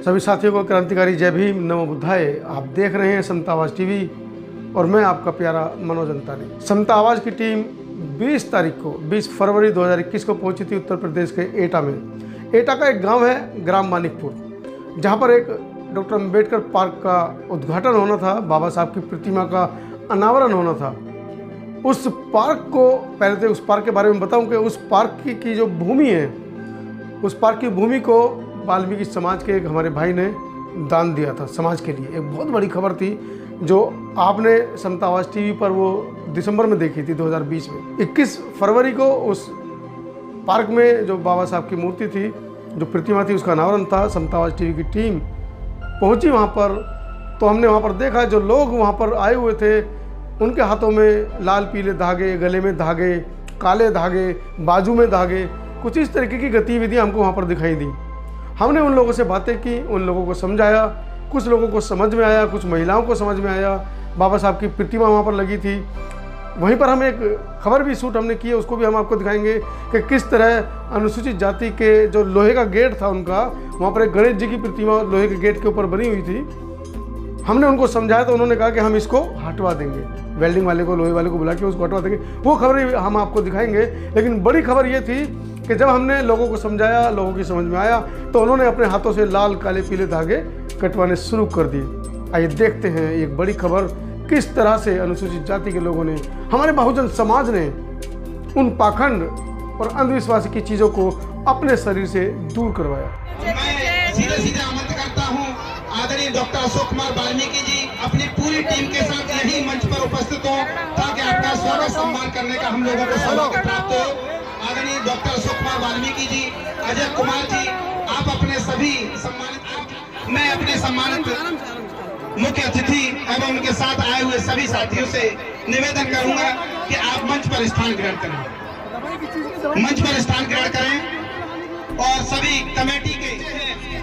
सभी साथियों को क्रांतिकारी जय भीम, नमो बुद्धाय। आप देख रहे हैं समता आवाज़ टीवी और मैं आपका प्यारा मनोज अंतानी। समता आवाज़ की टीम 20 फरवरी 2021 को पहुंची थी उत्तर प्रदेश के एटा में। एटा का एक गांव है ग्राम मानिकपुर, जहां पर एक डॉक्टर अम्बेडकर पार्क का उद्घाटन होना था, बाबा साहब की प्रतिमा का अनावरण होना था। उस पार्क को पहले तो उस पार्क के बारे में बताऊं कि उस पार्क की जो भूमि है, उस पार्क की भूमि को वाल्मीकि समाज के एक हमारे भाई ने दान दिया था समाज के लिए। एक बहुत बड़ी खबर थी जो आपने समता आवाज़ टीवी पर वो दिसंबर में देखी थी 2020 में। 21 फरवरी को उस पार्क में जो बाबा साहब की मूर्ति थी, जो प्रतिमा थी, उसका अनावरण था। समता आवाज़ टीवी की टीम पहुंची वहाँ पर, तो हमने वहाँ पर देखा जो लोग वहाँ पर आए हुए थे, उनके हाथों में लाल पीले धागे, गले में धागे, काले धागे, बाजू में धागे, कुछ इस तरीके की गतिविधियाँ हमको वहाँ पर दिखाई दी। हमने उन लोगों से बातें की, उन लोगों को समझाया, कुछ लोगों को समझ में आया, कुछ महिलाओं को समझ में आया। बाबा साहब की प्रतिमा वहाँ पर लगी थी। वहीं पर हम एक खबर भी शूट हमने की है, उसको भी हम आपको दिखाएंगे कि किस तरह अनुसूचित जाति के जो लोहे का गेट था उनका, वहाँ पर एक गणेश जी की प्रतिमा लोहे के गेट के ऊपर बनी हुई थी। हमने उनको समझाया तो उन्होंने कहा कि हम इसको हटवा देंगे, वेल्डिंग वाले को, लोहे वाले को बुला के उसको हटवा देंगे। वो खबर हम आपको दिखाएंगे। लेकिन बड़ी खबर ये थी कि जब हमने लोगों को समझाया, लोगों की समझ में आया, तो उन्होंने अपने हाथों से लाल काले पीले धागे कटवाने शुरू कर दिए। आइए देखते हैं एक बड़ी खबर, किस तरह से अनुसूचित जाति के लोगों ने, हमारे बहुजन समाज ने उन पाखंड और अंधविश्वास की चीज़ों को अपने शरीर से दूर करवाया। मैं सीधे आमंत्रित करता हूं आदरणीय डॉक्टर अशोक कुमार वाल्मीकि जी अपनी पूरी टीम के साथ यही मंच पर उपस्थित हो, ताकि आपका स्वागत सम्मान करने का हम लोगों को सौभाग्य प्राप्त हो। आदरणीय डॉक्टर अशोक कुमार वाल्मीकि जी, अजय कुमार जी, आप अपने सभी सम्मानित, मैं अपने सम्मानित मुख्य अतिथि एवं उनके साथ आए हुए सभी साथियों से निवेदन करूंगा कि आप मंच पर स्थान ग्रहण करें, मंच पर स्थान ग्रहण करें। और सभी कमेटी के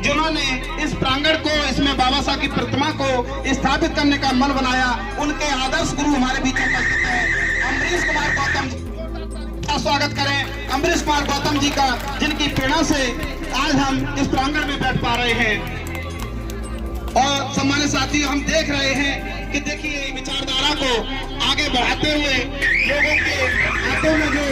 जिन्होंने इस प्रांगण को, इसमें बाबा साहब की प्रतिमा को स्थापित करने का मन बनाया, उनके आदर्श गुरु हमारे बीच उपस्थित है। अम्बरीश कुमार गौतम जी का स्वागत करें, अम्बरीश कुमार गौतम जी का, जिनकी प्रेरणा से आज हम इस प्रांगण में बैठ पा रहे हैं। और सम्मानित साथियों, हम देख रहे हैं कि देखिए विचारधारा को आगे बढ़ाते हुए लोगों के हाथों में जो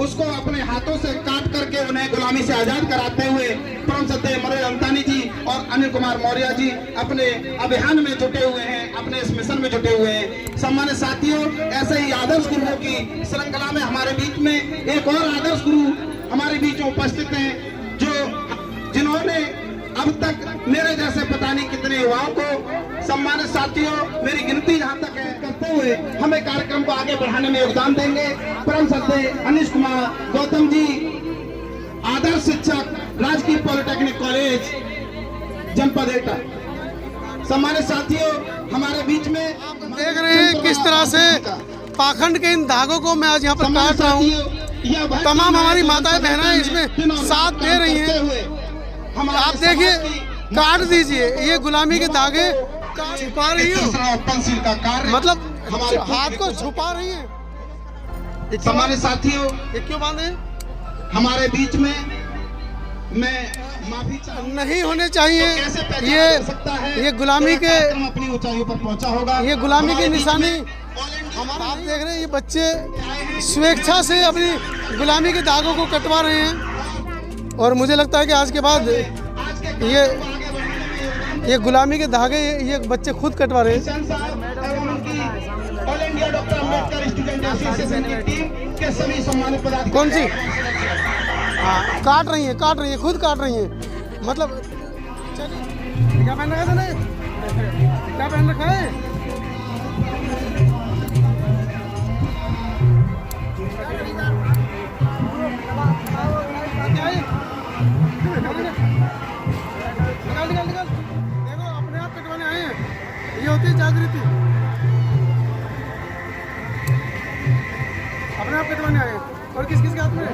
उसको अपने हाथों से काट करके उन्हें गुलामी से आजाद कराते हुए परम सत्य मनोज अंतानी जी और अनिल कुमार मौर्य जी अपने अभियान में जुटे हुए हैं, अपने इस मिशन में जुटे हुए हैं। सम्मानित साथियों, ऐसे ही आदर्श गुरुओं की श्रृंखला में हमारे बीच में एक और आदर्श गुरु हमारे बीच में उपस्थित हैं, जिन्होंने अब तक मेरे जैसे पता नहीं कितने युवाओं को, सम्मानित साथियों, मेरी गिनती जहां तक है, करते हुए हमें कार्यक्रम को आगे बढ़ाने में योगदान देंगे। परम सत्य अनिश कुमार गौतम जी, आदर्श शिक्षक, राजकीय पॉलिटेक्निक कॉलेज, जनपद एटा। सम्मानित साथियों, हमारे बीच में देख रहे हैं किस तरह से पाखंड के इन धागों को मैं आज यहाँ पर काट रहा हूँ। तमाम हमारी माताएं बहनें इसमें साथ दे रही हैं। आप देखिए, काट दीजिए, ये गुलामी के धागे छुपा रही हो, मतलब हाथ को छुपा रही है। सम्मानित साथियों, ये क्यों बांधे? हमारे बीच में मैं माफी नहीं होने चाहिए। ये गुलामी के अपनी ऊंचाइयों पर पहुंचा होगा, ये गुलामी की निशानी। आप देख रहे हैं ये बच्चे स्वेच्छा से अपनी गुलामी के धागों को कटवा रहे हैं। और मुझे लगता है कि आज के बाद ये गुलामी के धागे ये बच्चे खुद कटवा रहे हैं। कौन सी? हाँ, काट रही है, खुद काट रही है। मतलब चलिए, क्या पहन रखा था ना, क्या पहन रखा है? निकाल, देखो अपने आप कटवाने आए हैं। ये होती है जागृति, अपने आप कटवाने आए हैं। और किस किस के हाथ में?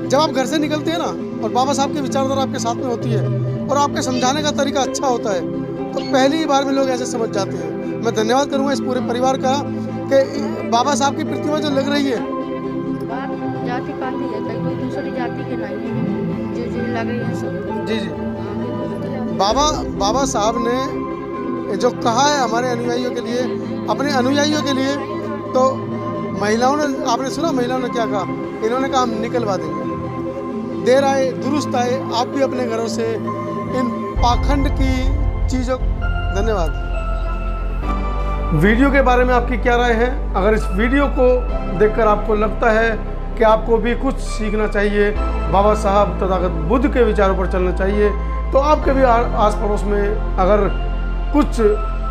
जब आप घर से निकलते हैं ना और बाबा साहब की विचारधारा आपके साथ में होती है और आपके समझाने का तरीका अच्छा होता है तो पहली बार में लोग ऐसे समझ जाते हैं। मैं धन्यवाद करूँगा इस पूरे परिवार का कि बाबा साहब की प्रतिमा जो लग रही है, बात जाति पाति है, कहीं कोई दूसरी जाति के नहीं है जो लग रही है सब। जी जी, हाँ, ये दूसरी जाति बाबा साहब ने जो कहा है हमारे अनुयायियों के लिए, अपने अनुयायियों के लिए, तो महिलाओं ने, आपने सुना महिलाओं ने क्या कहा? इन्होंने कहा हम निकलवा देंगे। देर आए दुरुस्त आए, आप भी अपने घरों से इन पाखंड की चीज़ों। धन्यवाद। वीडियो के बारे में आपकी क्या राय है? अगर इस वीडियो को देखकर आपको लगता है कि आपको भी कुछ सीखना चाहिए, बाबा साहब तथागत बुद्ध के विचारों पर चलना चाहिए, तो आपके भी आस पड़ोस में अगर कुछ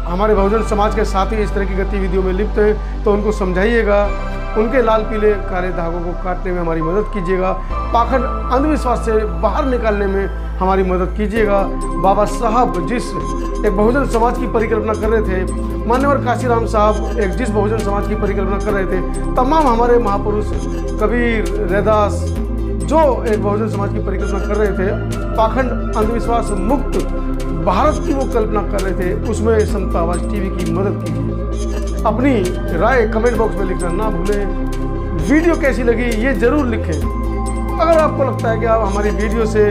हमारे बहुजन समाज के साथी इस तरह की गतिविधियों में लिप्त हैं तो उनको समझाइएगा, उनके लाल पीले काले धागों को काटने में हमारी मदद कीजिएगा, पाखंड अंधविश्वास से बाहर निकालने में हमारी मदद कीजिएगा। बाबा साहब जिस एक बहुजन समाज की परिकल्पना कर रहे थे, मान्यवर काशीराम साहब एक जिस बहुजन समाज की परिकल्पना कर रहे थे, तमाम हमारे महापुरुष कबीर, रैदास जो एक बहुजन समाज की परिकल्पना कर रहे थे, पाखंड अंधविश्वास मुक्त भारत की वो कल्पना कर रहे थे, उसमें समता आवाज़ टीवी की मदद कीजिए। अपनी राय कमेंट बॉक्स में लिखना ना भूलें। वीडियो कैसी लगी ये ज़रूर लिखें। अगर आपको लगता है कि आप हमारी वीडियो से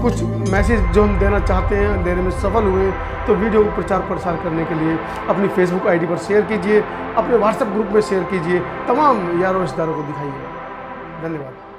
कुछ मैसेज जो हम देना चाहते हैं देने में सफल हुए, तो वीडियो को प्रचार प्रसार करने के लिए अपनी फेसबुक आईडी पर शेयर कीजिए, अपने व्हाट्सएप ग्रुप में शेयर कीजिए, तमाम यारों रिश्तेदारों को दिखाइए। धन्यवाद।